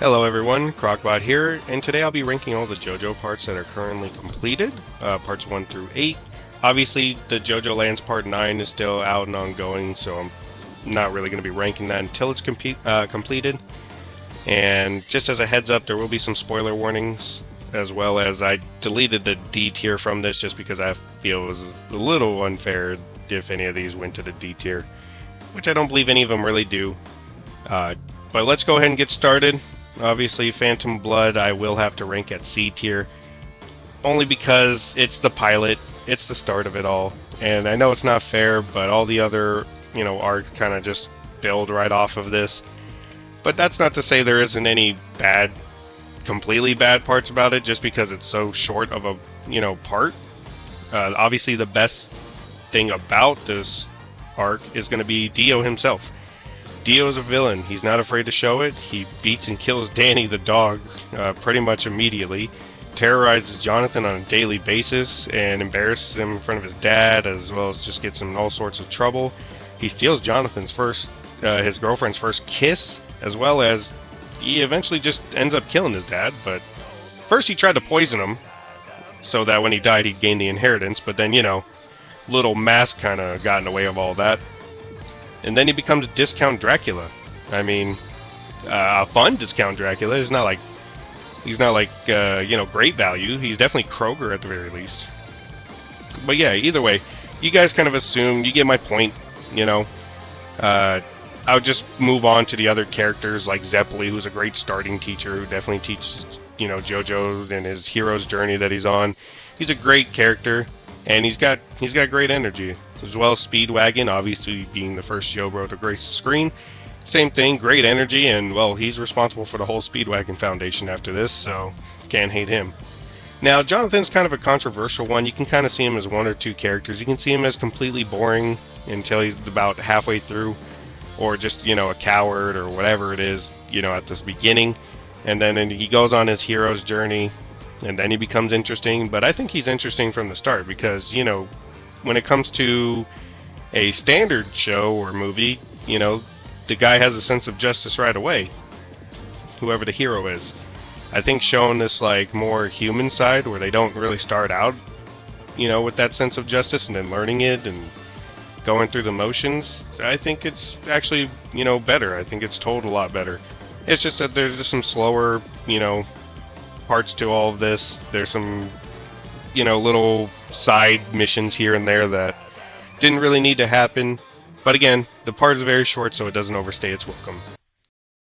Hello everyone, Crocbot here, and today I'll be ranking all the JoJo parts that are currently completed, parts 1 through 8. Obviously, the JoJo Lands Part 9 is still out and ongoing, so I'm not really going to be ranking that until it's completed. And just as a heads up, there will be some spoiler warnings, as well as I deleted the D tier from this just because I feel it was a little unfair if any of these went to the D tier, which I don't believe any of them really do. But let's go ahead and get started. Obviously, Phantom Blood I will have to rank at C tier, only because it's the pilot, it's the start of it all, and I know it's not fair, but all the other, arcs kind of just build right off of this. But that's not to say there isn't any completely bad parts about it, just because it's so short of a, part. Obviously, the best thing about this arc is going to be Dio himself. Dio is a villain. He's not afraid to show it. He beats and kills Danny the dog pretty much immediately, terrorizes Jonathan on a daily basis, and embarrasses him in front of his dad, as well as just gets him in all sorts of trouble. He steals Jonathan's his girlfriend's first kiss, as well as he eventually just ends up killing his dad. But first he tried to poison him, so that when he died he'd gain the inheritance, but then, little Mask kind of got in the way of all that. And then he becomes Discount Dracula. I mean, a fun Discount Dracula. He's not like great value. He's definitely Kroger at the very least. But yeah, either way, you guys kind of assume, you get my point, I'll just move on to the other characters like Zeppeli, who's a great starting teacher who definitely teaches, JoJo and his hero's journey that he's on. He's a great character, and he's got great energy. As well as Speedwagon, obviously being the first JoBro to grace the screen. Same thing, great energy, and well, he's responsible for the whole Speedwagon Foundation after this, so can't hate him. Now, Jonathan's kind of a controversial one. You can kind of see him as one or two characters. You can see him as completely boring until he's about halfway through, or just, a coward or whatever it is, at this beginning. And then he goes on his hero's journey, and then he becomes interesting. But I think he's interesting from the start because, when it comes to a standard show or movie, the guy has a sense of justice right away, whoever the hero is. I think showing this more human side where they don't really start out, with that sense of justice and then learning it and going through the motions, I think it's actually, better. I think it's told a lot better. It's just that there's just some slower, parts to all of this. There's some little side missions here and there that didn't really need to happen. But again, the part is very short, so it doesn't overstay its welcome.